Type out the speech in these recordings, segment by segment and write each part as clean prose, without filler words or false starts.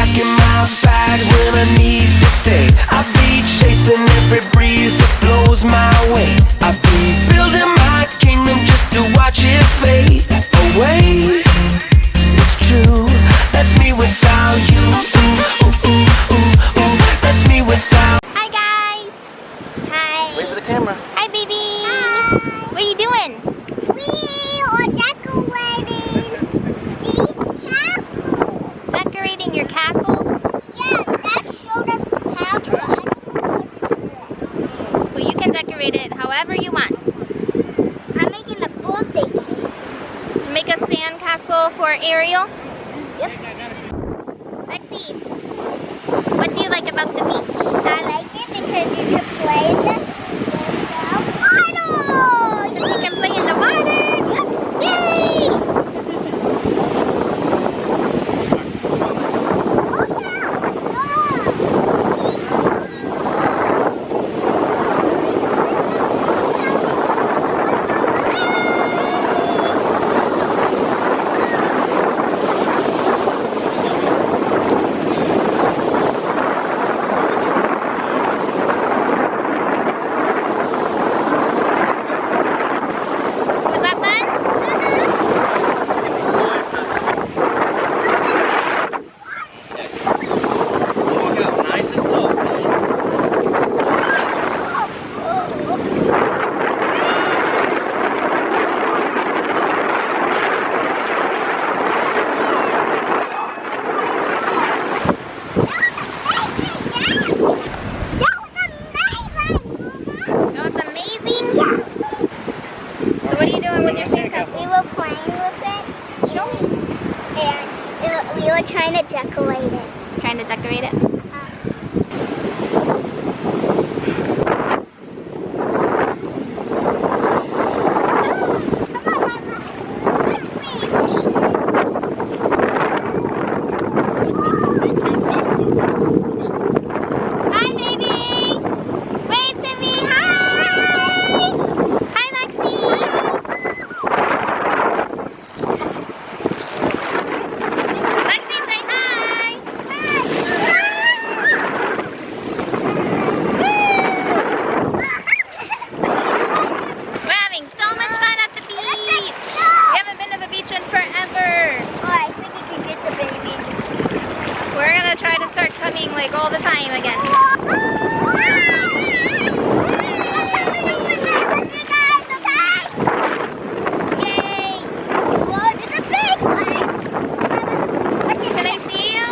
packing my bags when I need to stay. I be chasing every breeze that blows my way. I be building my kingdom just to watch it fade away. It's true, that's me without you. Ooh, ooh, ooh, ooh, ooh. That's me without. Hi guys. Hi. Wait for the camera. Hi baby. Hi. What are you doing? We are decorating these castles. Decorating your castles? Yes, that showed us how to. Well, you can decorate it however you want. I'm making a birthday cake. Make a sand castle for Ariel. Yep. Lexi, what do you like about the beach? I like it because you can play in the water. You can play in the water. Yay! Was that fun? Walk out nice and slow, okay? That was amazing. So what are you doing with your sand castle? We were playing with it. Show me. And we were trying to decorate it. Trying to decorate it. Hi, baby. Wave to me. Hi. Hi, Lexi. Lexi, say hi. We're having so much fun at the beach. We haven't been to the beach in forever. Oh, I think you can get the baby. We're gonna try to start coming like all the time again. Yay! Whoa, there's a big one. Can I see you?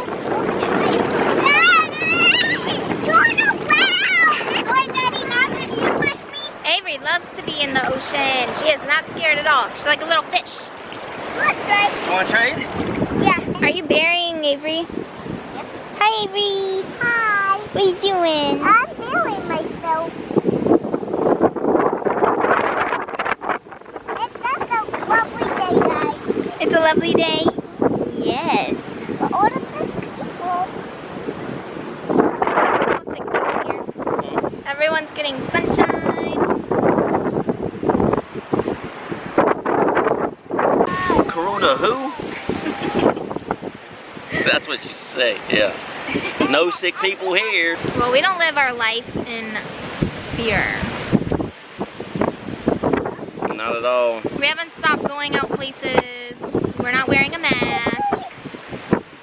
Avery loves to be in the ocean. She is not scared at all. She's like a little fish. You want to trade? Yeah. Are you burying Avery? Hi, Avery. Hi. What are you doing? I'm burying myself. It's just a lovely day, guys. It's a lovely day. Yes. But all the sick people. No sick people here. Everyone's getting sunshine. Corona who? That's what you say, yeah. No sick people here. Well, we don't live our life in fear. Not at all. We haven't stopped going out places. We're not wearing a mask.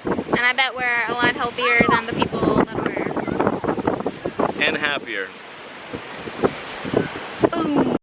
And I bet we're a lot healthier than the people that are. And happier. Boom.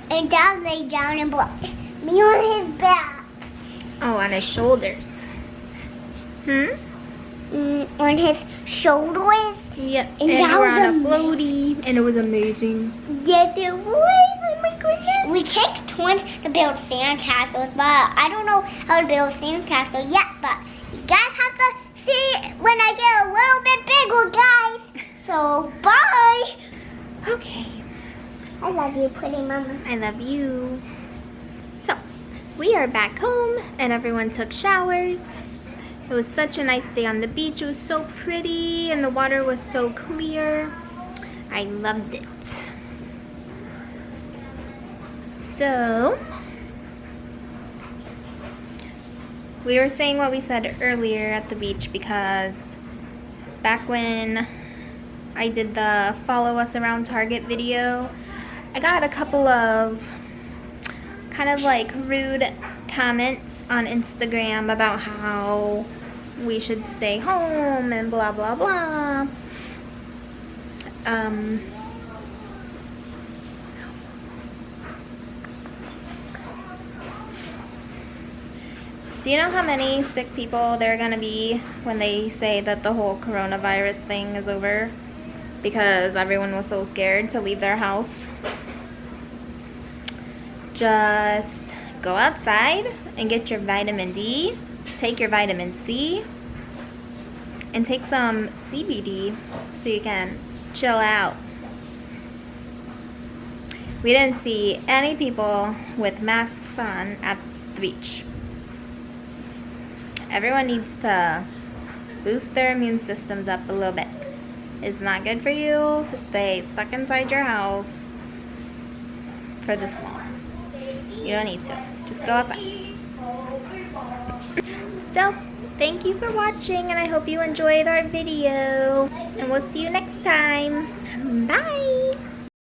And Dad lay down and put me on his back. Oh, on his shoulders. On his shoulders. Yep. And And that we're was on a floaty, and it was amazing. Yes, it was. Oh my goodness. We take turns to build sandcastles, but I don't know how to build sandcastles yet. But you guys have to see when I get a little bit bigger, guys. So bye. Okay. I love you, pretty mama. I love you. So, we are back home, and everyone took showers. It was such a nice day on the beach. It was so pretty, and the water was so clear. I loved it. So, we were saying what we said earlier at the beach because back when I did the follow us around Target video, I got a couple of kind of like rude comments on Instagram about how we should stay home and blah blah blah. Do you know how many sick people there are gonna be when they say that the whole coronavirus thing is over? Because everyone was so scared to leave their house. Just go outside and get your vitamin D, take your vitamin C, and take some CBD so you can chill out. We didn't see any people with masks on at the beach. Everyone needs to boost their immune systems up a little bit. It's not good for you to stay stuck inside your house for this long. You don't need to. Just go outside. So, thank you for watching, and I hope you enjoyed our video. And we'll see you next time. Bye!